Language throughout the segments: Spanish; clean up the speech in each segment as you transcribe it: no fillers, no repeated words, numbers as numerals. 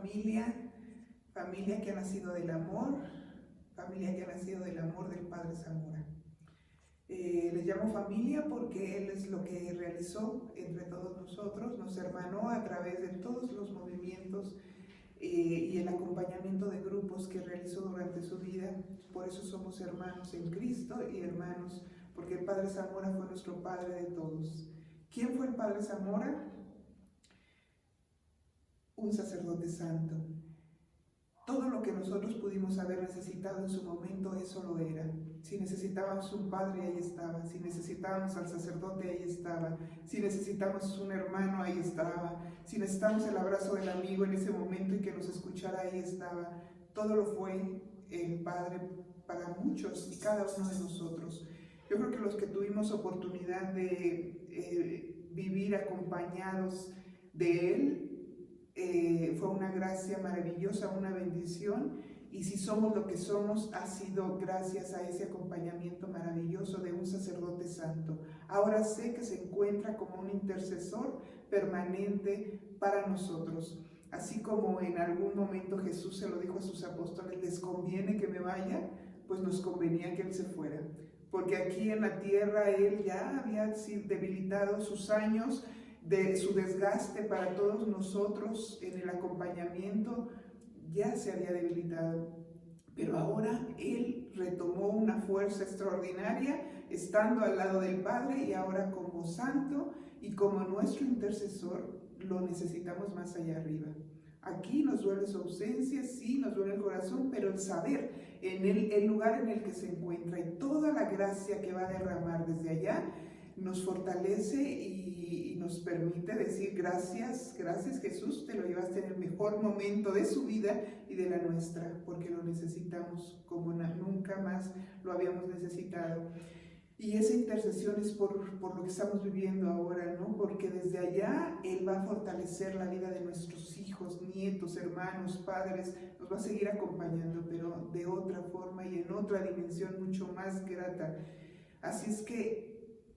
querida familia que ha nacido del amor, familia que ha nacido del amor del Padre Zamora. Les llamo familia porque Él es lo que realizó entre todos nosotros, nos hermanó a través de todos los movimientos y el acompañamiento de grupos que realizó durante su vida. Por eso somos hermanos en Cristo y hermanos, porque el Padre Zamora fue nuestro Padre de todos. ¿Quién fue el Padre Zamora? Un sacerdote santo. Todo lo que nosotros pudimos haber necesitado en su momento, eso lo era. Si necesitábamos un padre, ahí estaba. Si necesitábamos al sacerdote, ahí estaba. Si necesitábamos un hermano, ahí estaba. Si necesitábamos el abrazo del amigo en ese momento y que nos escuchara, ahí estaba. Todo lo fue el Padre para muchos y cada uno de nosotros. Yo creo que los que tuvimos oportunidad de vivir acompañados de Él, fue una gracia maravillosa, una bendición, y si somos lo que somos, ha sido gracias a ese acompañamiento maravilloso de un sacerdote santo. Ahora sé que se encuentra como un intercesor permanente para nosotros. Así como en algún momento Jesús se lo dijo a sus apóstoles, ¿les conviene que me vaya? Pues nos convenía que Él se fuera, porque aquí en la tierra Él ya había debilitado sus años, de su desgaste para todos nosotros en el acompañamiento, ya se había debilitado, pero ahora Él retomó una fuerza extraordinaria estando al lado del Padre, y ahora como santo y como nuestro intercesor lo necesitamos más allá arriba. Aquí nos duele su ausencia, sí, nos duele el corazón, pero el saber en el lugar en el que se encuentra y toda la gracia que va a derramar desde allá nos fortalece y nos permite decir gracias Jesús, te lo llevaste en el mejor momento de su vida y de la nuestra, porque lo necesitamos como nunca más lo habíamos necesitado. Y esa intercesión es por lo que estamos viviendo ahora, ¿no? Porque desde allá Él va a fortalecer la vida de nuestros hijos, nietos, hermanos, padres, nos va a seguir acompañando, pero de otra forma y en otra dimensión mucho más grata. Así es que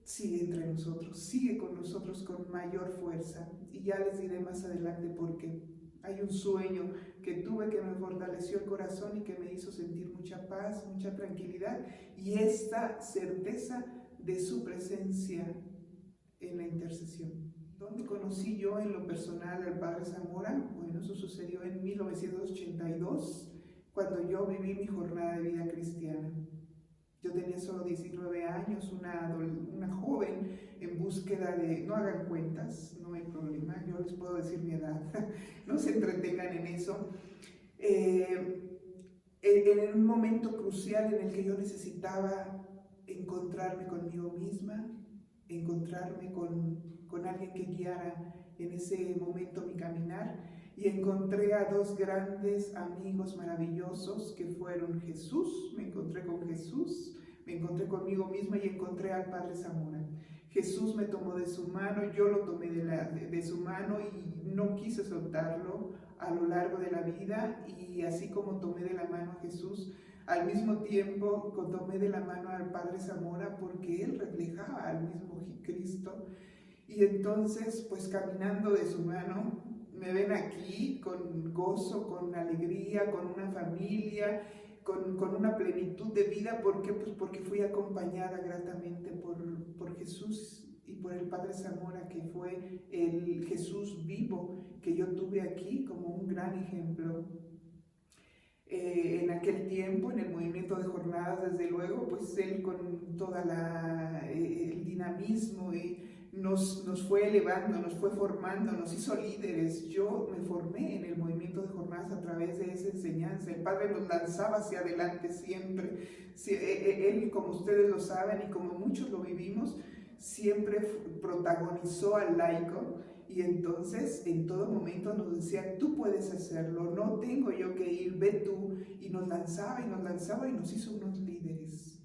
sigue entre nosotros, sigue con nosotros con mayor fuerza, y ya les diré más adelante por qué. Hay un sueño que tuve que me fortaleció el corazón y que me hizo sentir mucha paz, mucha tranquilidad y esta certeza de su presencia en la intercesión. ¿Dónde conocí yo en lo personal al Padre Zamora? Bueno, eso sucedió en 1982, cuando yo viví mi jornada de vida cristiana. Yo tenía solo 19 años, una joven en búsqueda de... No hagan cuentas, no hay problema, yo les puedo decir mi edad, no se entretengan en eso. En un momento crucial en el que yo necesitaba encontrarme conmigo misma, encontrarme con alguien que guiara en ese momento mi caminar, y encontré a dos grandes amigos maravillosos que fueron Jesús. Me encontré con Jesús, me encontré conmigo misma y encontré al Padre Zamora. Jesús me tomó de su mano, yo lo tomé de su mano y no quise soltarlo a lo largo de la vida, y así como tomé de la mano a Jesús, al mismo tiempo tomé de la mano al Padre Zamora, porque Él reflejaba al mismo Cristo. Y entonces, pues caminando de su mano, me ven aquí con gozo, con alegría, con una familia, con una plenitud de vida. ¿Por qué? Pues porque fui acompañada gratamente por Jesús y por el Padre Zamora, que fue el Jesús vivo que yo tuve aquí como un gran ejemplo. En aquel tiempo, en el movimiento de jornadas, desde luego, pues Él con todo el dinamismo nos fue elevando, nos fue formando, nos hizo líderes. Yo me formé en el movimiento de jornadas a través de esa enseñanza. El Padre nos lanzaba hacia adelante siempre. Él, como ustedes lo saben y como muchos lo vivimos, siempre protagonizó al laico, y entonces en todo momento nos decía, tú puedes hacerlo, no tengo yo que ir, ve tú, y nos lanzaba y nos hizo unos líderes.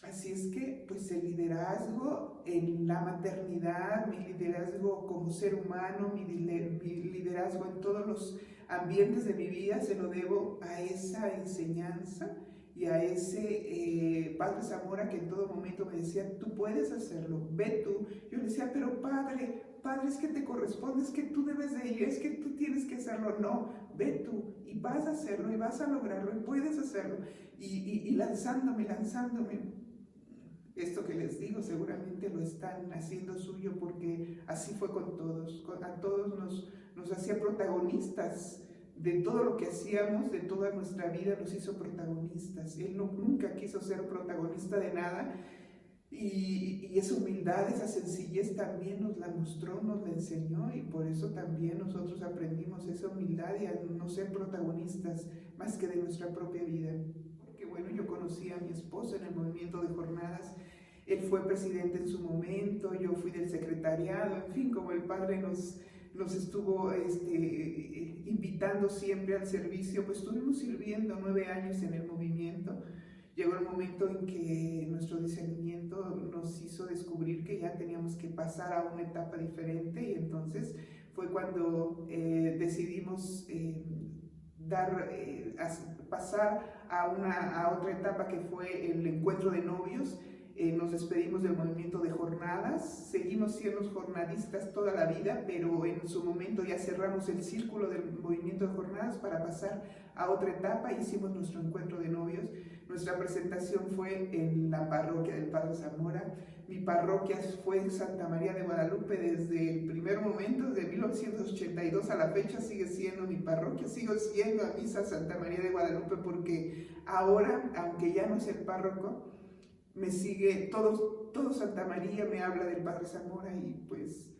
Así es que pues el liderazgo en la maternidad, mi liderazgo como ser humano, mi liderazgo en todos los ambientes de mi vida, se lo debo a esa enseñanza y a ese Padre Zamora, que en todo momento me decía, tú puedes hacerlo, ve tú. Yo le decía, pero padre, es que te corresponde, es que tú debes de ir, es que tú tienes que hacerlo, no, ve tú y vas a hacerlo y vas a lograrlo y puedes hacerlo. Y lanzándome. Esto que les digo seguramente lo están haciendo suyo porque así fue con todos. A todos nos hacía protagonistas de todo lo que hacíamos, de toda nuestra vida nos hizo protagonistas. Él nunca quiso ser protagonista de nada. Y esa humildad, esa sencillez también nos la mostró, nos la enseñó, y por eso también nosotros aprendimos esa humildad y a no ser protagonistas más que de nuestra propia vida. Porque bueno, yo conocí a mi esposo en el movimiento de jornadas, él fue presidente en su momento, yo fui del secretariado, en fin, como el Padre nos estuvo invitando siempre al servicio, pues estuvimos sirviendo 9 años en el movimiento. Llegó el momento en que nuestro discernimiento nos hizo descubrir que ya teníamos que pasar a una etapa diferente, y entonces fue cuando decidimos pasar a otra etapa, que fue el encuentro de novios. Nos despedimos del movimiento de jornadas, seguimos siendo jornadistas toda la vida, pero en su momento ya cerramos el círculo del movimiento de jornadas para pasar a otra etapa. Hicimos nuestro encuentro de novios. Nuestra presentación fue en la parroquia del Padre Zamora. Mi parroquia fue Santa María de Guadalupe desde el primer momento, desde 1982 a la fecha sigue siendo mi parroquia. Sigo yendo a misa Santa María de Guadalupe porque ahora, aunque ya no es el párroco, me sigue, todo Santa María me habla del Padre Zamora, y pues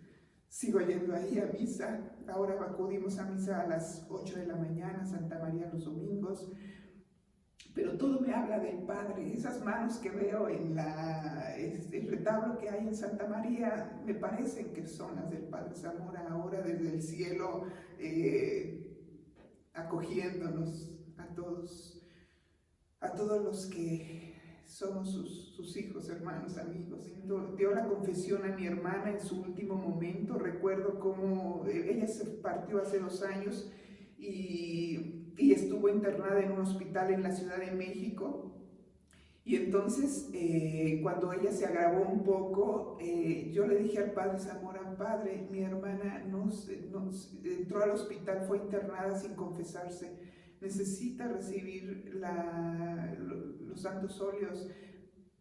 sigo yendo ahí a misa. Ahora acudimos a misa a las 8 de la mañana, Santa María los domingos, pero todo me habla del Padre. Esas manos que veo en el retablo que hay en Santa María me parecen que son las del Padre Zamora, ahora desde el cielo, acogiéndonos a todos los que somos sus hijos, hermanos, amigos. Dio la confesión a mi hermana en su último momento. Recuerdo cómo ella se partió hace 2 años y estuvo internada en un hospital en la Ciudad de México. Y entonces, cuando ella se agravó un poco, yo le dije al Padre Zamora: Padre, mi hermana entró al hospital, fue internada sin confesarse, necesita recibir los santos óleos,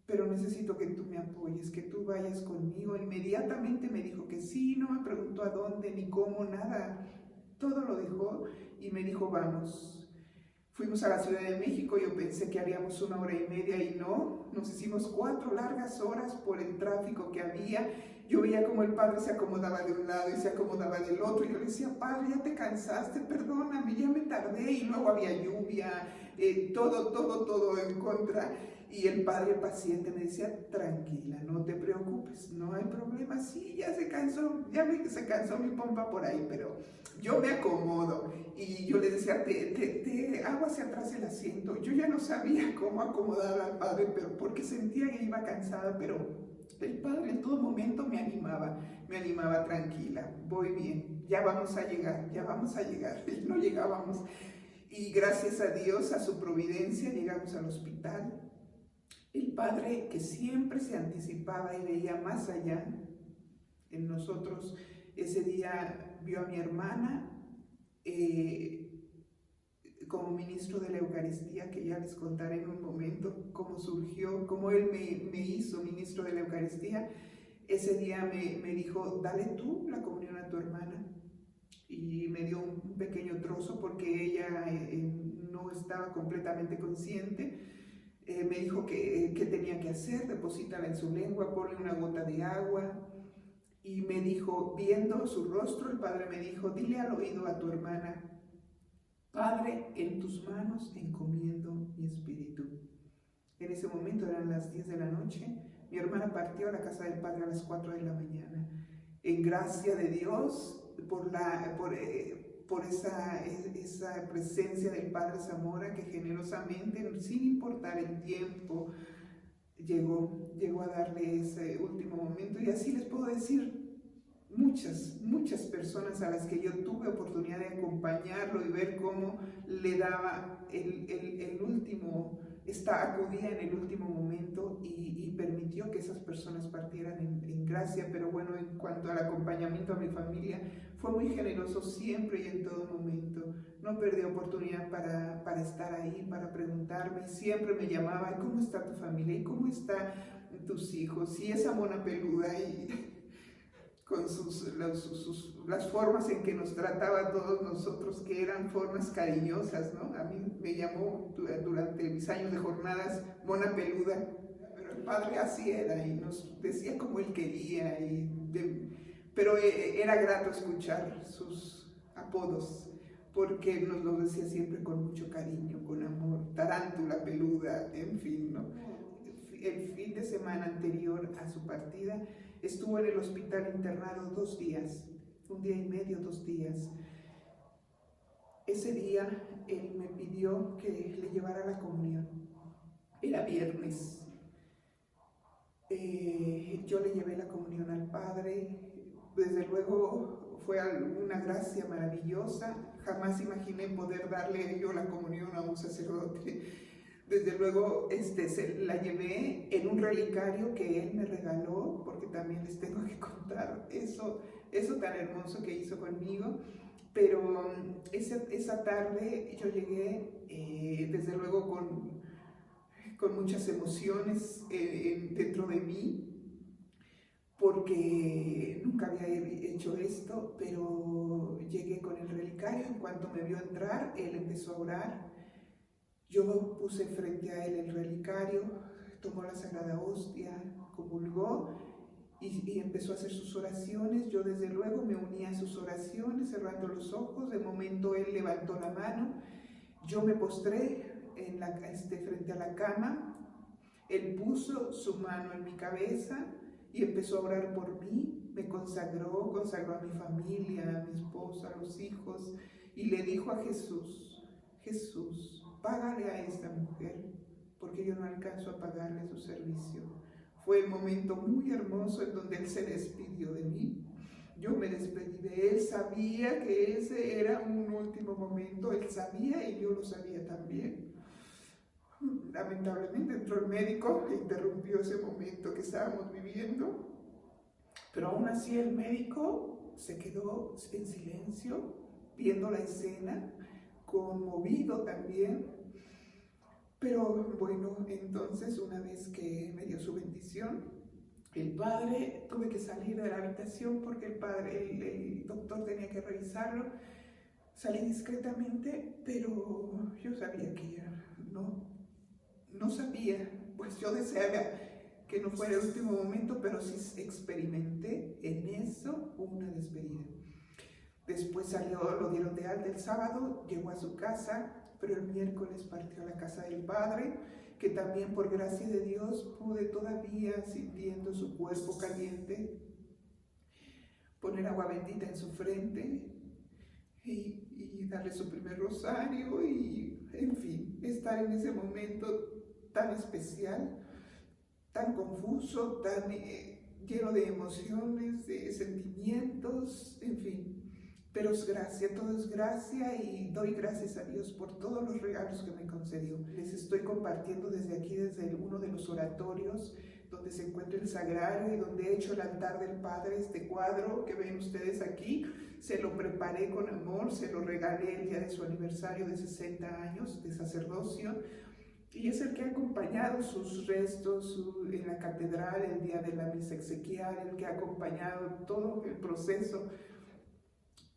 pero necesito que tú me apoyes, que tú vayas conmigo. Inmediatamente me dijo que sí, no me preguntó a dónde ni cómo, nada, todo lo dejó y me dijo: vamos. Fuimos a la Ciudad de México. Yo pensé que haríamos 1 hora y media y no, nos hicimos 4 largas horas por el tráfico que había. Yo veía como el Padre se acomodaba de un lado y se acomodaba del otro. Yo le decía: Padre, ya te cansaste, perdóname, ya me tardé. Y luego había lluvia, todo en contra. Y el Padre paciente me decía: tranquila, no te preocupes, no hay problema. Sí, ya se cansó mi pompa por ahí, pero yo me acomodo. Y yo le decía: te hago hacia atrás el asiento. Yo ya no sabía cómo acomodar al Padre, pero porque sentía que iba cansada, pero el Padre en todo momento me animaba, tranquila, voy bien, ya vamos a llegar, y no llegábamos. Y gracias a Dios, a su providencia, llegamos al hospital. El Padre, que siempre se anticipaba y veía más allá en nosotros, ese día vio a mi hermana como ministro de la Eucaristía, que ya les contaré en un momento cómo surgió, cómo él me hizo ministro de la Eucaristía. Ese día me dijo: dale tú la comunión a tu hermana, y me dio un pequeño trozo porque ella no estaba completamente consciente. Me dijo que tenía que hacer: deposítala en su lengua, ponle una gota de agua. Y me dijo, viendo su rostro, el Padre me dijo: dile al oído a tu hermana: Padre, en tus manos encomiendo mi espíritu. En ese momento eran las 10 de la noche. Mi hermana partió a la casa del Padre a las 4 de la mañana. En gracia de Dios, por esa presencia del Padre Zamora, que generosamente, sin importar el tiempo, llegó a darle ese último momento. Y así les puedo decir muchas personas a las que yo tuve oportunidad de acompañarlo y ver cómo le daba el último acudía en el último momento y permitió que esas personas partieran en gracia. Pero bueno, en cuanto al acompañamiento a mi familia, fue muy generoso siempre y en todo momento. No perdió oportunidad para estar ahí, para preguntarme. Siempre me llamaba: ¿cómo está tu familia? ¿Y cómo están tus hijos? Y esa mona peluda y con las formas en que nos trataba a todos nosotros, que eran formas cariñosas, ¿no? A mí me llamó durante mis años de jornadas mona peluda, pero el padre así era y nos decía como él quería, pero era grato escuchar sus apodos, porque nos lo decía siempre con mucho cariño, con amor: tarántula peluda, en fin, ¿no? El fin de semana anterior a su partida estuvo en el hospital internado 2 días, 1 día y medio, 2 días. Ese día él me pidió que le llevara la comunión. Era viernes. Yo le llevé la comunión al padre. Desde luego fue una gracia maravillosa. Jamás imaginé poder darle yo la comunión a un sacerdote. Desde luego la llevé en un relicario que él me regaló, porque también les tengo que contar eso tan hermoso que hizo conmigo. Pero esa tarde yo llegué, desde luego con muchas emociones dentro de mí, porque nunca había hecho esto, pero llegué con el relicario. En cuanto me vio entrar, él empezó a orar. Yo puse frente a él el relicario, tomó la Sagrada Hostia, comulgó y empezó a hacer sus oraciones. Yo desde luego me uní a sus oraciones, cerrando los ojos. De momento él levantó la mano, yo me postré frente a la cama. Él puso su mano en mi cabeza y empezó a orar por mí. Me consagró a mi familia, a mi esposa, a los hijos, y le dijo a Jesús: Jesús, págale a esta mujer, porque yo no alcanzo a pagarle su servicio. Fue el momento muy hermoso en donde él se despidió de mí. Yo me despedí de él. Sabía que ese era un último momento. Él sabía y yo lo sabía también. Lamentablemente entró el médico e interrumpió ese momento que estábamos viviendo. Pero aún así el médico se quedó en silencio, viendo la escena, conmovido también. Pero bueno, entonces una vez que me dio su bendición, el padre, tuve que salir de la habitación porque el doctor tenía que revisarlo. Salí discretamente, pero yo sabía que ya no sabía, pues yo deseaba que no fuera el último momento, pero sí experimenté en eso una despedida. Después salió, lo dieron de alta el sábado, llegó a su casa, pero el miércoles partió a la casa del padre, que también por gracia de Dios pude todavía, sintiendo su cuerpo caliente, poner agua bendita en su frente y darle su primer rosario y, en fin, estar en ese momento tan especial, tan confuso, tan lleno de emociones, de sentimientos, en fin. Pero es gracia, todo es gracia, y doy gracias a Dios por todos los regalos que me concedió. Les estoy compartiendo desde aquí, desde uno de los oratorios donde se encuentra el sagrario y donde he hecho el altar del Padre. Este cuadro que ven ustedes aquí, se lo preparé con amor, se lo regalé el día de su aniversario de 60 años de sacerdocio, y es el que ha acompañado sus restos en la catedral el día de la misa exequial, el que ha acompañado todo el proceso.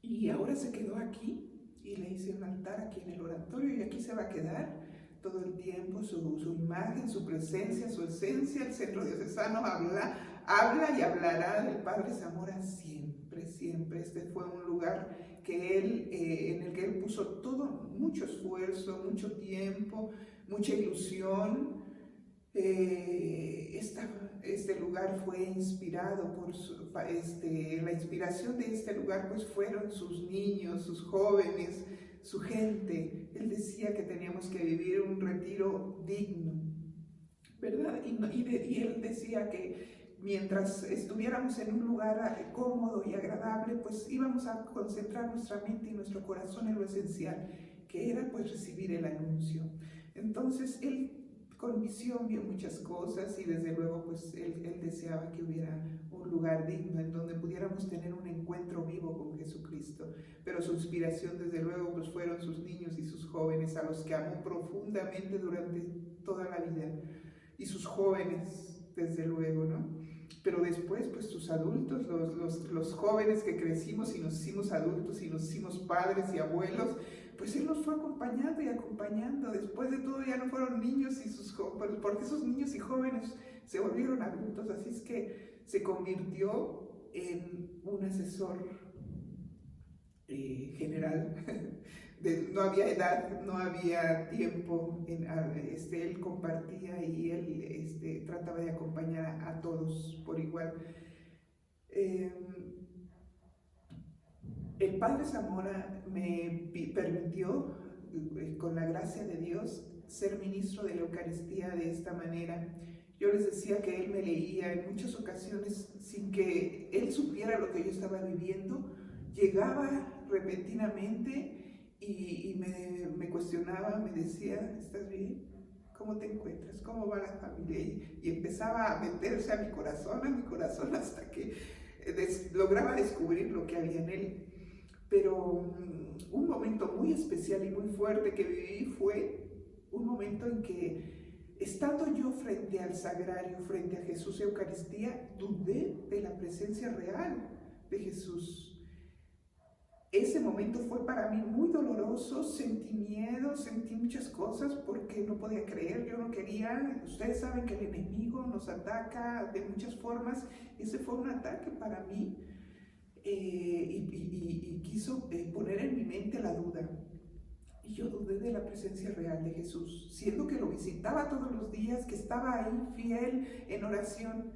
Y ahora se quedó aquí, y le hice un altar aquí en el oratorio, y aquí se va a quedar todo el tiempo su imagen, su presencia, su esencia. El centro diocesano habla y hablará del Padre Zamora siempre, siempre. Este fue un lugar que en el que él puso todo, mucho esfuerzo, mucho tiempo, mucha ilusión. Este lugar fue inspirado por la inspiración de este lugar pues fueron sus niños, sus jóvenes, su gente. Él decía que teníamos que vivir un retiro digno, ¿verdad? Y él decía que mientras estuviéramos en un lugar cómodo y agradable, pues íbamos a concentrar nuestra mente y nuestro corazón en lo esencial, que era pues recibir el anuncio. Entonces él con visión vio muchas cosas y desde luego pues él deseaba que hubiera un lugar digno en donde pudiéramos tener un encuentro vivo con Jesucristo. Pero su inspiración desde luego pues fueron sus niños y sus jóvenes, a los que amó profundamente durante toda la vida, y sus jóvenes desde luego, ¿no? Pero después pues sus adultos, los jóvenes que crecimos y nos hicimos adultos y nos hicimos padres y abuelos, pues Él nos fue acompañando y acompañando. Después de todo ya no fueron niños y sus jóvenes, porque esos niños y jóvenes se volvieron adultos, así es que se convirtió en un asesor general. No había edad, no había tiempo, él compartía y él trataba de acompañar a todos por igual. El Padre Zamora me permitió, con la gracia de Dios, ser ministro de la Eucaristía de esta manera. Yo les decía que él me leía en muchas ocasiones sin que él supiera lo que yo estaba viviendo. Llegaba repentinamente y me cuestionaba, me decía, ¿estás bien? ¿Cómo te encuentras? ¿Cómo va la familia? Y empezaba a meterse a mi corazón hasta que lograba descubrir lo que había en él. Pero un momento muy especial y muy fuerte que viví fue un momento en que, estando yo frente al sagrario, frente a Jesús Eucaristía, dudé de la presencia real de Jesús. Ese momento fue para mí muy doloroso, sentí miedo, sentí muchas cosas porque no podía creer, yo no quería. Ustedes saben que el enemigo nos ataca de muchas formas. Ese fue un ataque para mí. Y quiso poner en mi mente la duda. Y yo dudé de la presencia real de Jesús, siendo que lo visitaba todos los días, que estaba ahí fiel en oración.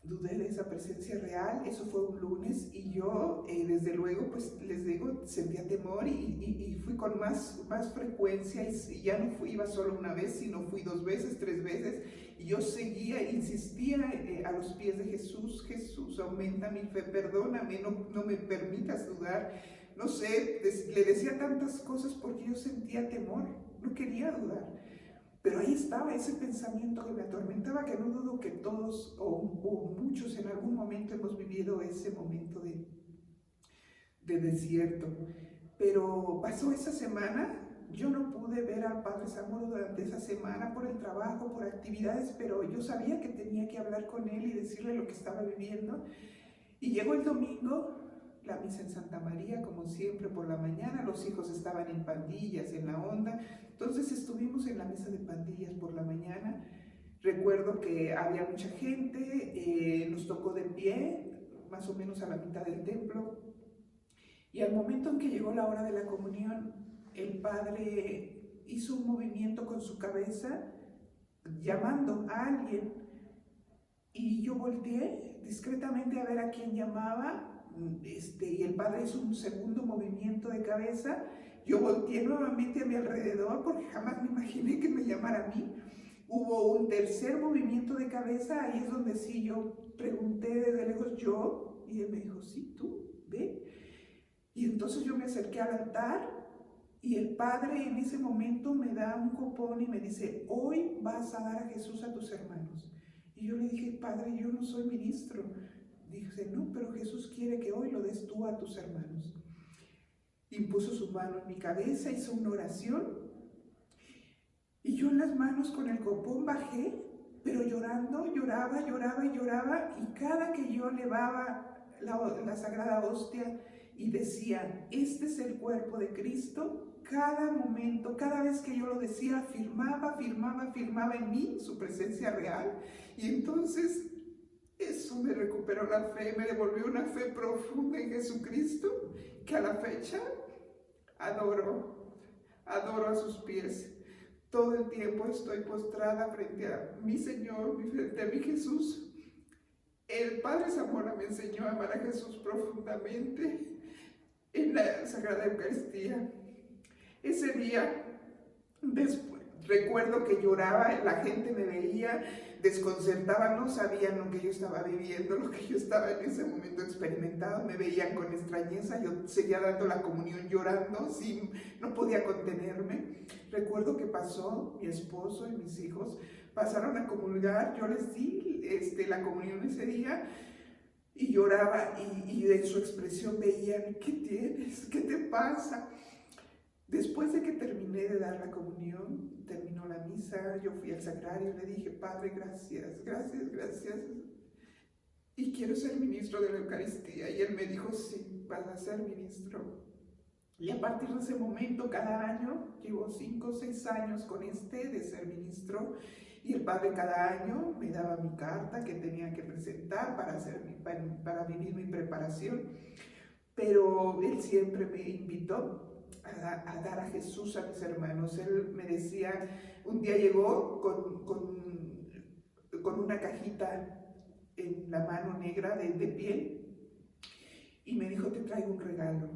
Dudé de esa presencia real. Eso fue un lunes y yo, desde luego, pues les digo, sentía temor y fui con más frecuencia y ya no iba solo una vez, sino fui 2 veces, 3 veces. Y yo seguía, insistía a los pies de Jesús. Jesús, aumenta mi fe, perdóname, no me permitas dudar. No sé, le decía tantas cosas porque yo sentía temor, no quería dudar. Pero ahí estaba ese pensamiento que me atormentaba, que no dudo que todos o muchos en algún momento hemos vivido ese momento de desierto. Pero pasó esa semana. Yo no pude ver al Padre Zamora durante esa semana por el trabajo, por actividades, pero yo sabía que tenía que hablar con él y decirle lo que estaba viviendo. Y llegó el domingo, la misa en Santa María, como siempre, por la mañana. Los hijos estaban en pandillas, en la onda. Entonces estuvimos en la misa de pandillas por la mañana. Recuerdo que había mucha gente, nos tocó de pie, más o menos a la mitad del templo. Y al momento en que llegó la hora de la comunión, el Padre hizo un movimiento con su cabeza, llamando a alguien. Y yo volteé discretamente a ver a quién llamaba, y el Padre hizo un segundo movimiento de cabeza. Yo volteé nuevamente a mi alrededor porque jamás me imaginé que me llamara a mí. Hubo un tercer movimiento de cabeza, ahí es donde sí yo pregunté desde lejos, ¿yo? Y él me dijo, sí, tú, ve. Y entonces yo me acerqué al altar y el Padre en ese momento me da un copón y me dice, hoy vas a dar a Jesús a tus hermanos. Y yo le dije, Padre, yo no soy ministro. Dice, no, pero Jesús quiere que hoy lo des tú a tus hermanos. Impuso su mano en mi cabeza, hizo una oración, y yo en las manos con el copón bajé, pero llorando, lloraba, y cada que yo elevaba la sagrada hostia y decía, este es el cuerpo de Cristo, cada momento, cada vez que yo lo decía, afirmaba en mí su presencia real. Y entonces eso me recuperó la fe, me devolvió una fe profunda en Jesucristo, que a la fecha adoro a sus pies. Todo el tiempo estoy postrada frente a mi Señor, frente a mi Jesús. El Padre Zamora me enseñó a amar a Jesús profundamente en la Sagrada Eucaristía. Ese día, Recuerdo que lloraba, la gente me veía desconcertaba, no sabían lo que yo estaba viviendo, lo que yo estaba en ese momento experimentando, me veían con extrañeza, yo seguía dando la comunión llorando, no podía contenerme. Recuerdo que pasó mi esposo y mis hijos, pasaron a comulgar, yo les di la comunión ese día, y lloraba, y en su expresión veían, ¿qué tienes? ¿Qué te pasa? Después de que terminé de dar la comunión, terminó la misa, yo fui al sagrario y le dije, Padre, gracias, gracias, gracias, y quiero ser ministro de la Eucaristía. Y él me dijo, sí, vas a ser ministro. Y a partir de ese momento, cada año, llevo 5 o 6 años con de ser ministro, y el Padre cada año me daba mi carta que tenía que presentar para vivir mi preparación, pero él siempre me invitó a dar a Jesús a mis hermanos. Él me decía, un día llegó con una cajita en la mano negra de piel y me dijo, te traigo un regalo.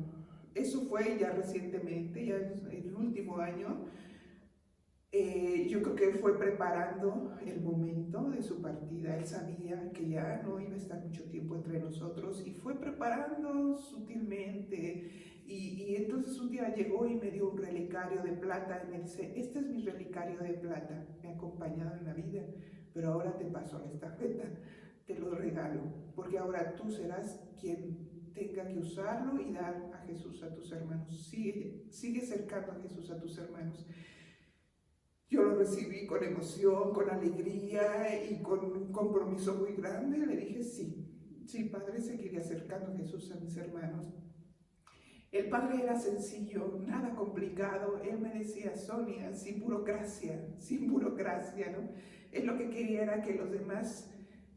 Eso fue ya recientemente, ya en el último año. Yo creo que él fue preparando el momento de su partida. Él sabía que ya no iba a estar mucho tiempo entre nosotros y fue preparando sutilmente. Y entonces un día llegó y me dio un relicario de plata y me dice, este es mi relicario de plata, me ha acompañado en la vida, pero ahora te paso la estafeta, te lo regalo, porque ahora tú serás quien tenga que usarlo y dar a Jesús a tus hermanos. Sigue acercando a Jesús a tus hermanos. Yo lo recibí con emoción, con alegría y con un compromiso muy grande. Le dije, sí, Padre, seguiré acercando a Jesús a mis hermanos. El Padre era sencillo, nada complicado. Él me decía, Sonia, sin burocracia, ¿no? Él lo que quería era que los demás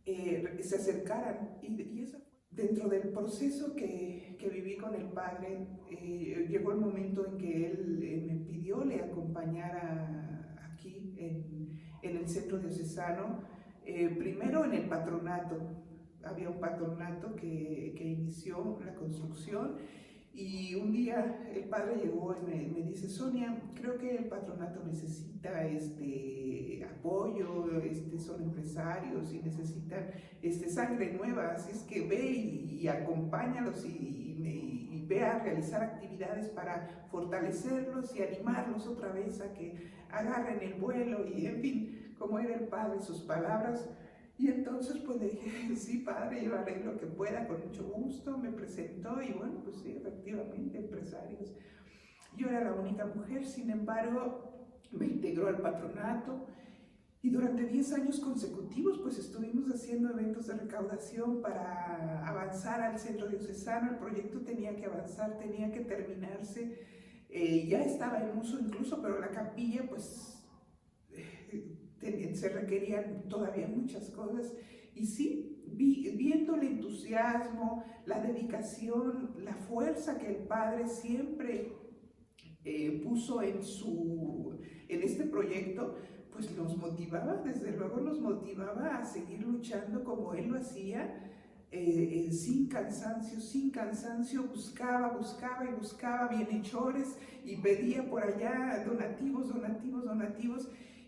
se acercaran. Y eso, dentro del proceso que viví con el Padre, llegó el momento en que Él me pidió le acompañara aquí en el centro diocesano, primero en el patronato. Había un patronato que inició la construcción. Y un día el Padre llegó y me dice, Sonia, creo que el patronato necesita apoyo, son empresarios y necesitan sangre nueva, así es que ve y acompáñalos y ve a realizar actividades para fortalecerlos y animarlos otra vez a que agarren el vuelo. Y en fin, como era el Padre, sus palabras. Y entonces pues le dije, sí, Padre, yo haré lo que pueda, con mucho gusto. Me presentó y bueno, pues sí, efectivamente, empresarios. Yo era la única mujer, sin embargo, me integró al patronato y durante 10 años consecutivos pues estuvimos haciendo eventos de recaudación para avanzar al centro diocesano. El proyecto tenía que avanzar, tenía que terminarse, ya estaba en uso incluso, pero la capilla pues se requerían todavía muchas cosas. Y sí, viendo el entusiasmo, la dedicación, la fuerza que el Padre siempre puso en este proyecto, pues nos motivaba, desde luego nos motivaba a seguir luchando como Él lo hacía, sin cansancio, buscaba bienhechores y pedía por allá donativos,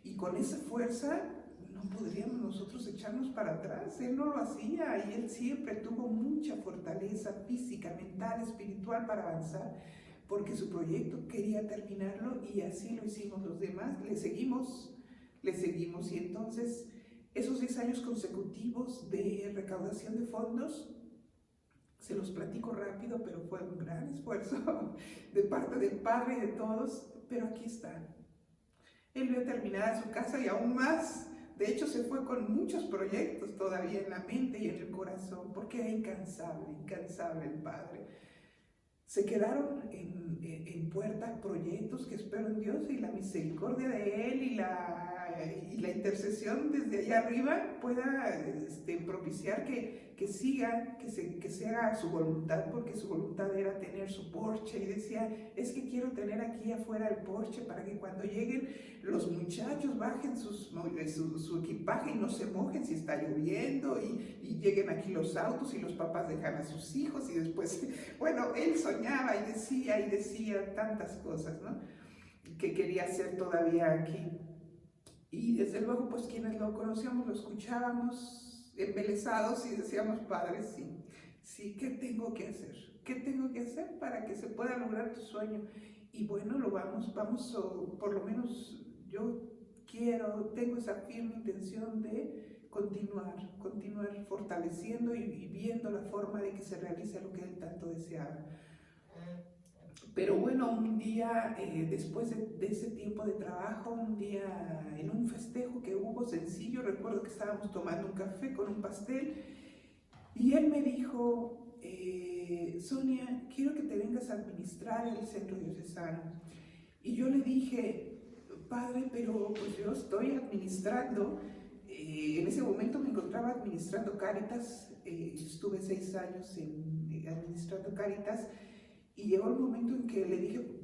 y con esa fuerza no podríamos nosotros echarnos para atrás. Él no lo hacía y Él siempre tuvo mucha fortaleza física, mental, espiritual para avanzar, porque su proyecto quería terminarlo y así lo hicimos los demás. Le seguimos y entonces esos 10 años consecutivos de recaudación de fondos, se los platico rápido, pero fue un gran esfuerzo de parte del Padre y de todos, pero aquí está. Él vio terminada su casa y aún más. De hecho, se fue con muchos proyectos todavía en la mente y en el corazón, porque era incansable el Padre. Se quedaron en puerta proyectos que espero en Dios y la misericordia de Él y la intercesión desde allá arriba pueda propiciar que siga, que se haga su voluntad, porque su voluntad era tener su porche. Y decía, es que quiero tener aquí afuera el porche para que cuando lleguen los muchachos bajen su equipaje y no se mojen si está lloviendo, y lleguen aquí los autos y los papás dejan a sus hijos y después, bueno, él soñaba y decía tantas cosas, ¿no?, que quería hacer todavía aquí. Y desde luego, pues quienes lo conocíamos, lo escuchábamos embelesados y decíamos, Padre, sí, sí, ¿qué tengo que hacer? ¿Qué tengo que hacer para que se pueda lograr tu sueño? Y bueno, o por lo menos yo tengo esa firme intención de continuar fortaleciendo y viendo la forma de que se realice lo que él tanto deseaba. Pero bueno, un día, después de ese tiempo de trabajo, un día en un festejo que hubo sencillo, recuerdo que estábamos tomando un café con un pastel y él me dijo, Sonia, quiero que te vengas a administrar el centro diocesano. Y yo le dije, Padre, pero pues yo estoy administrando, en ese momento me encontraba administrando Cáritas, estuve 6 años administrando Cáritas, y llegó el momento en que le dije,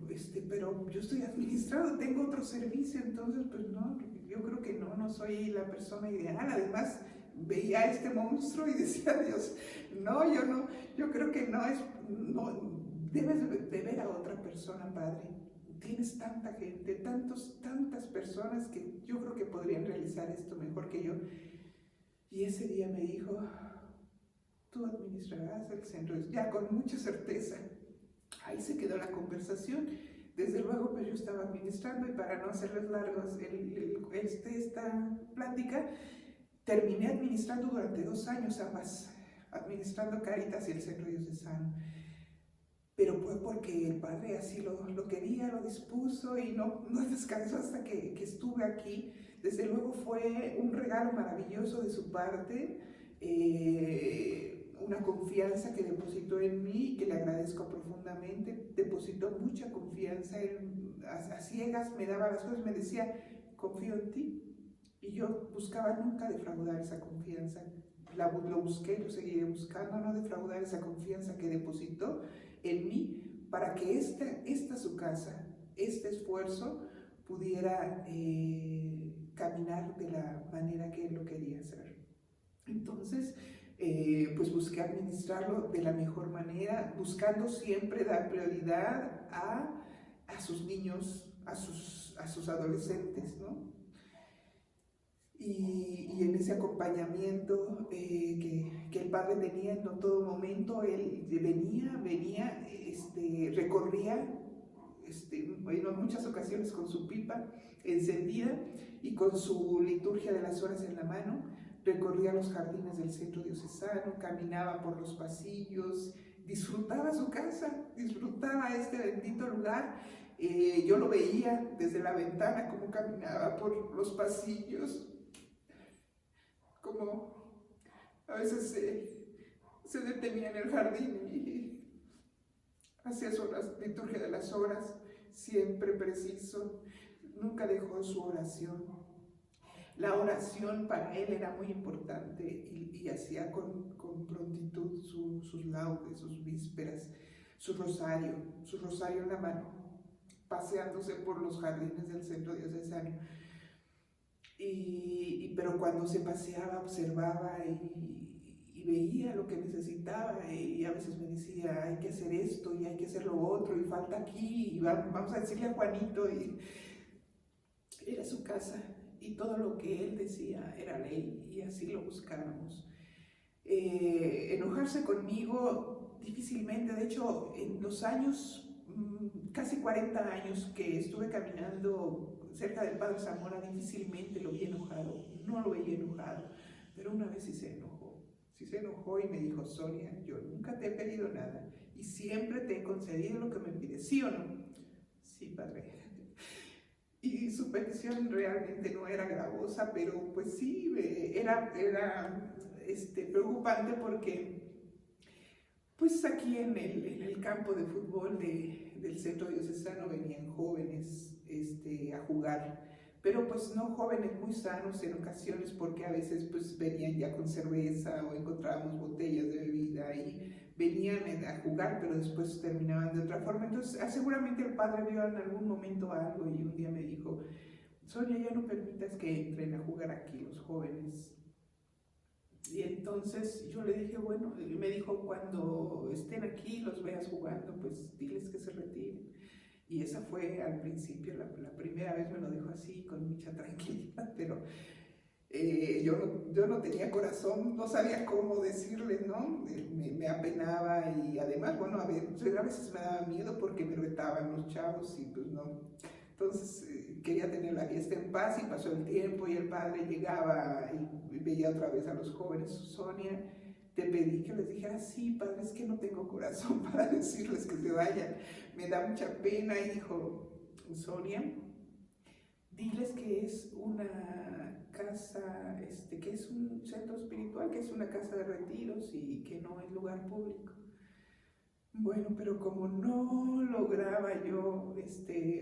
pero yo estoy administrado, tengo otro servicio, entonces pues no, yo creo que no soy la persona ideal. Además, veía a este monstruo y decía, Dios, no, yo creo que debes de ver a otra persona, Padre. Tienes tanta gente, tantas personas que yo creo que podrían realizar esto mejor que yo. Y ese día me dijo, tú administrarás el centro, ya con mucha certeza. Ahí se quedó la conversación. Desde luego, pues yo estaba administrando y para no hacerles largos esta plática, terminé administrando durante 2 años ambas, administrando Cáritas y el centro diocesano. Pero fue porque el Padre así lo quería, lo dispuso y no descansó hasta que estuve aquí. Desde luego fue un regalo maravilloso de su parte, una confianza que depositó en mí, que le agradezco profundamente. Depositó mucha confianza, a ciegas me daba las cosas, me decía, confío en ti. Y yo buscaba nunca defraudar esa confianza. Lo busqué, lo seguiré buscando, no defraudar esa confianza que depositó en mí para que esta su casa, este esfuerzo pudiera caminar de la manera que él lo quería hacer. Entonces, pues busqué administrarlo de la mejor manera, buscando siempre dar prioridad a sus niños, a sus adolescentes, ¿no? Y en ese acompañamiento que el Padre tenía en todo momento, él venía, recorría en muchas ocasiones con su pipa encendida y con su liturgia de las horas en la mano, recorría los jardines del centro diocesano, caminaba por los pasillos, disfrutaba su casa, disfrutaba este bendito lugar. Yo lo veía desde la ventana cómo caminaba por los pasillos, como a veces se detenía en el jardín y hacía su liturgia de las horas, siempre preciso, nunca dejó su oración. La oración para él era muy importante y hacía con prontitud sus laudes, sus vísperas, su rosario en la mano, paseándose por los jardines del centro diocesano. Pero cuando se paseaba, observaba y veía lo que necesitaba, y a veces me decía, hay que hacer esto y hay que hacer lo otro y falta aquí y vamos a decirle a Juanito, y era su casa y todo lo que él decía era ley y así lo buscábamos. Enojarse conmigo difícilmente, de hecho en los años, casi 40 años que estuve caminando cerca del Padre Zamora, difícilmente lo vi enojado, no lo veía enojado, pero una vez sí se enojó y me dijo, Sonia, yo nunca te he pedido nada y siempre te he concedido lo que me pides, ¿sí o no? Sí, Padre. Y su petición realmente no era gravosa, pero pues sí, era preocupante porque pues aquí en el campo de fútbol del centro diocesano venían jóvenes a jugar, pero pues no jóvenes muy sanos en ocasiones, porque a veces pues venían ya con cerveza o encontrábamos botellas de bebida y venían a jugar, pero después terminaban de otra forma. Entonces seguramente el Padre vio en algún momento algo y un día me dijo, Sonia, ya no permitas que entren a jugar aquí los jóvenes. Y entonces yo le dije, bueno, y me dijo, cuando estén aquí, los veas jugando, pues diles que se retiren. Y esa fue al principio, la primera vez me lo dijo así, con mucha tranquilidad, pero yo no tenía corazón, no sabía cómo decirle, ¿no? Me apenaba y además, bueno, a veces me daba miedo porque me retaban los chavos y pues no. Entonces quería tener la fiesta en paz y pasó el tiempo y el padre llegaba y veía otra vez a los jóvenes. Sonia, te pedí que les dijera, sí, padre, es que no tengo corazón para decirles que se vayan. Me da mucha pena. Y dijo, Sonia, diles que es una casa, que es un centro espiritual, que es una casa de retiros y que no es lugar público. Bueno, pero como no lograba yo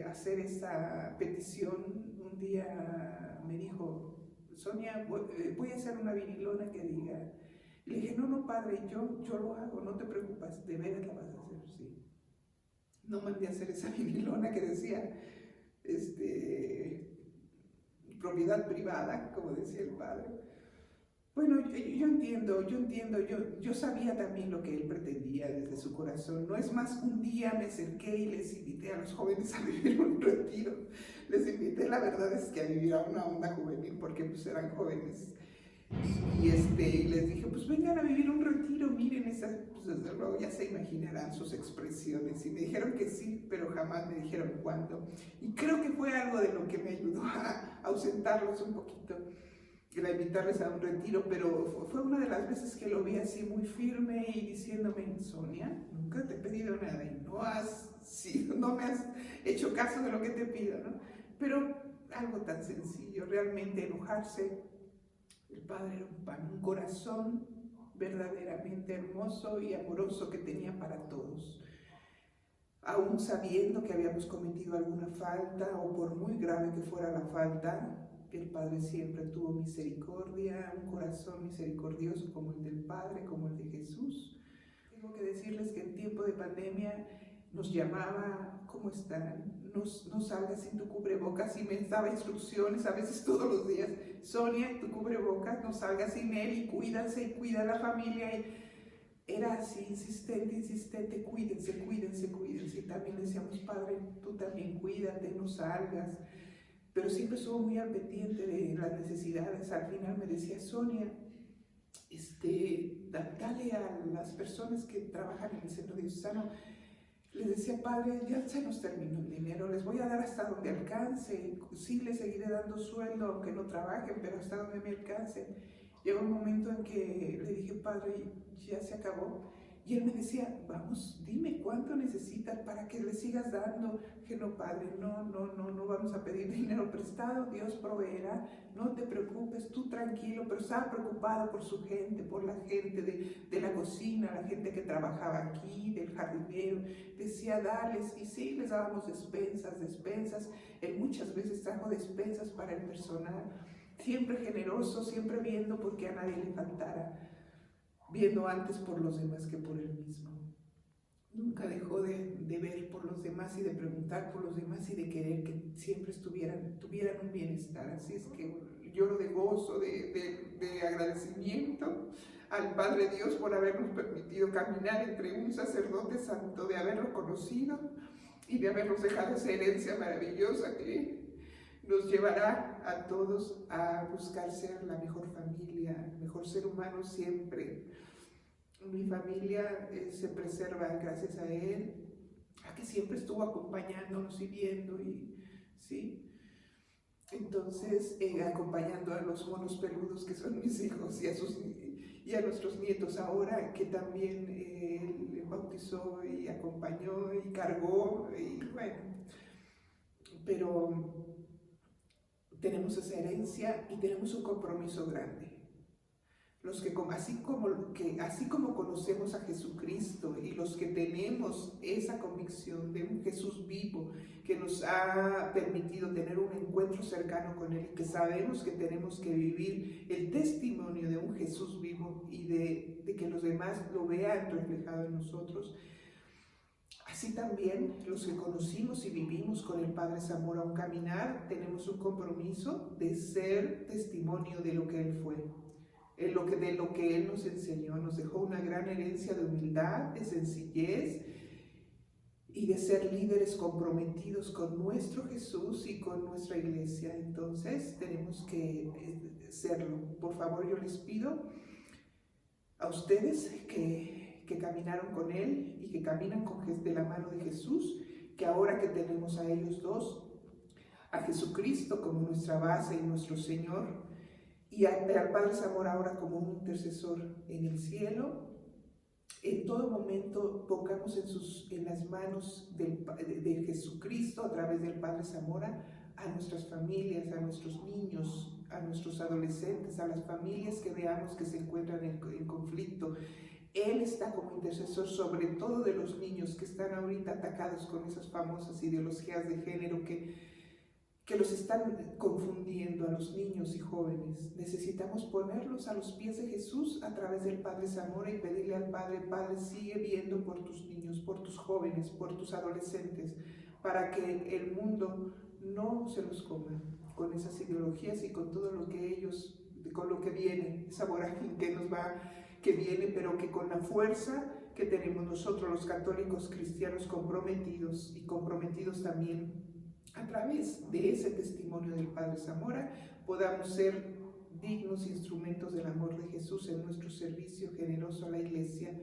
hacer esa petición, un día me dijo, Sonia, voy a hacer una vinilona que diga. Y le dije, no, padre, yo lo hago, no te preocupes, de veras la vas a hacer, sí. No mandé a hacer esa vinilona que decía, propiedad privada, como decía el padre. Bueno, yo entiendo, yo sabía también lo que él pretendía desde su corazón. No es más, un día me acerqué y les invité a los jóvenes a vivir un retiro. Les invité, la verdad es que a vivir a una onda juvenil, porque pues eran jóvenes. Y les dije, pues vengan a vivir un retiro, miren esas, pues desde luego ya se imaginarán sus expresiones. Y me dijeron que sí, pero jamás me dijeron cuándo. Y creo que fue algo de lo que me ayudó a ausentarlos un poquito, a invitarles a un retiro, pero fue una de las veces que lo vi así muy firme y diciéndome, Sonia, nunca te he pedido nada y no me has hecho caso de lo que te pido, ¿no? Pero algo tan sencillo, realmente enojarse. El padre era un corazón verdaderamente hermoso y amoroso que tenía para todos. Aún sabiendo que habíamos cometido alguna falta o por muy grave que fuera la falta, el Padre siempre tuvo misericordia, un corazón misericordioso como el del Padre, como el de Jesús. Tengo que decirles que en tiempo de pandemia nos llamaba, ¿cómo están? No salgas sin tu cubrebocas, y me daba instrucciones a veces todos los días. Sonia, tu cubrebocas, no salgas sin él y cuídense y cuida a la familia. Y era así, insistente, cuídense. Y también decíamos, Padre, tú también cuídate, no salgas. Pero siempre estuvo muy al pendiente de las necesidades. Al final me decía, Sonia, dale a las personas que trabajan en el centro diocesano. Les decía, Padre, ya se nos terminó el dinero, les voy a dar hasta donde alcance. Sí, les seguiré dando sueldo aunque no trabajen, pero hasta donde me alcance. Llegó un momento en que le dije, Padre, ya se acabó. Y él me decía, vamos, dime cuánto necesitas para que le sigas dando. Dije, no, Padre, no vamos a pedir dinero prestado, Dios proveerá, no te preocupes, tú tranquilo. Pero estaba preocupado por su gente, por la gente de la cocina, la gente que trabajaba aquí, del jardinero. Decía, dales, y sí, les dábamos despensas. Él muchas veces trajo despensas para el personal, siempre generoso, siempre viendo porque a nadie le faltara, viendo antes por los demás que por él mismo. Nunca dejó de ver por los demás y de preguntar por los demás y de querer que siempre tuvieran un bienestar. Así es que lloro de gozo, de agradecimiento al Padre Dios por habernos permitido caminar entre un sacerdote santo, de haberlo conocido y de habernos dejado esa herencia maravillosa que nos llevará a todos a buscar ser la mejor familia, el mejor ser humano siempre. Mi familia se preserva gracias a él, a que siempre estuvo acompañándonos y viendo, y ¿sí? Entonces, acompañando a los monos peludos que son mis hijos y a nuestros nietos ahora, que también él bautizó y acompañó y cargó, y bueno, pero tenemos esa herencia y tenemos un compromiso grande. Los que así como conocemos a Jesucristo y los que tenemos esa convicción de un Jesús vivo que nos ha permitido tener un encuentro cercano con Él, y que sabemos que tenemos que vivir el testimonio de un Jesús vivo y de que los demás lo vean reflejado en nosotros, así también los que conocimos y vivimos con el Padre Zamora un caminar, tenemos un compromiso de ser testimonio de lo que Él fue. De lo que Él nos enseñó, nos dejó una gran herencia de humildad, de sencillez y de ser líderes comprometidos con nuestro Jesús y con nuestra iglesia. Entonces tenemos que serlo. Por favor, yo les pido a ustedes que caminaron con Él y que caminan de la mano de Jesús, que ahora que tenemos a ellos dos, a Jesucristo como nuestra base y nuestro Señor, y al Padre Zamora ahora como un intercesor en el cielo, en todo momento pongamos en las manos de Jesucristo a través del Padre Zamora a nuestras familias, a nuestros niños, a nuestros adolescentes, a las familias que veamos que se encuentran en conflicto. Él está como intercesor sobre todo de los niños que están ahorita atacados con esas famosas ideologías de género que los están confundiendo a los niños y jóvenes. Necesitamos ponerlos a los pies de Jesús a través del Padre Zamora y pedirle al Padre: Padre, sigue viendo por tus niños, por tus jóvenes, por tus adolescentes, para que el mundo no se los coma con esas ideologías y con todo lo que ellos, con lo que viene, esa vorágine que viene, pero que con la fuerza que tenemos nosotros los católicos cristianos comprometidos y comprometidos también a través de ese testimonio del Padre Zamora, podamos ser dignos instrumentos del amor de Jesús en nuestro servicio generoso a la iglesia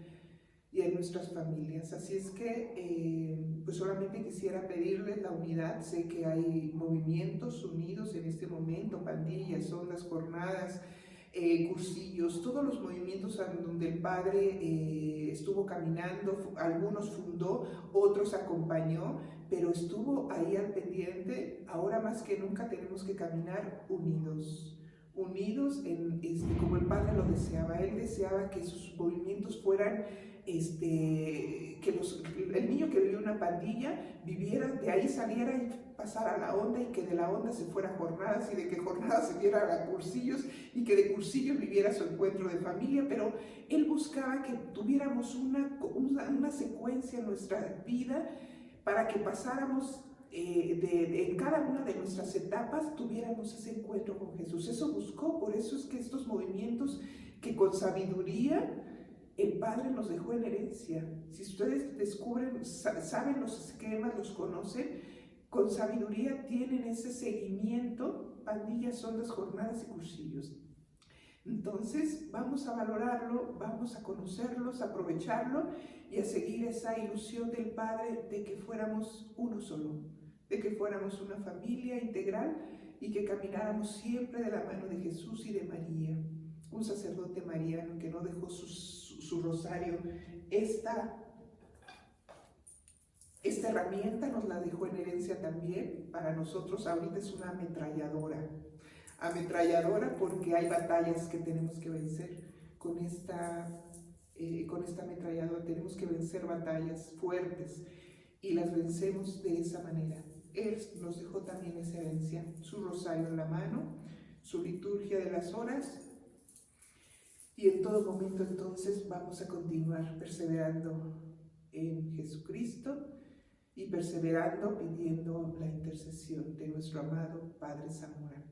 y a nuestras familias. Así es que pues solamente quisiera pedirles la unidad. Sé que hay movimientos unidos en este momento, pandillas, ondas, jornadas, cursillos, todos los movimientos donde el Padre estuvo caminando, algunos fundó, otros acompañó, pero estuvo ahí al pendiente. Ahora más que nunca tenemos que caminar unidos como el Padre lo deseaba. Él deseaba que sus movimientos fueran, que el niño que vivió una pandilla viviera, de ahí saliera y pasara a la onda, y que de la onda se fuera a jornadas, y de que jornadas se viera a cursillos, y que de cursillos viviera su encuentro de familia. Pero él buscaba que tuviéramos una secuencia en nuestra vida para que pasáramos en cada una de nuestras etapas tuviéramos ese encuentro con Jesús. Eso buscó. Por eso es que estos movimientos que con sabiduría el Padre nos dejó en herencia, si ustedes descubren, saben los esquemas, los conocen, con sabiduría tienen ese seguimiento: pandillas, ondas, jornadas y cursillos. Entonces vamos a valorarlo, vamos a conocerlos, a aprovecharlo y a seguir esa ilusión del Padre de que fuéramos uno solo, de que fuéramos una familia integral y que camináramos siempre de la mano de Jesús y de María, un sacerdote mariano que no dejó su rosario. Esta herramienta nos la dejó en herencia también. Para nosotros ahorita es una ametralladora, porque hay batallas que tenemos que vencer con esta ametralladora. Tenemos que vencer batallas fuertes y las vencemos de esa manera. Él nos dejó también esa herencia: su rosario en la mano, su liturgia de las horas, y en todo momento entonces vamos a continuar perseverando en Jesucristo y perseverando pidiendo la intercesión de nuestro amado Padre Zamora.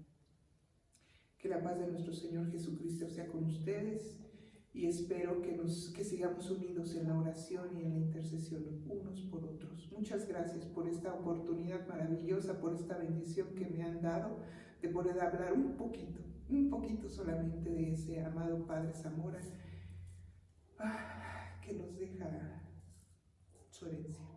Que la paz de nuestro Señor Jesucristo sea con ustedes, y espero que sigamos unidos en la oración y en la intercesión unos por otros. Muchas gracias por esta oportunidad maravillosa, por esta bendición que me han dado de poder hablar un poquito solamente de ese amado Padre Zamora, que nos deja su herencia.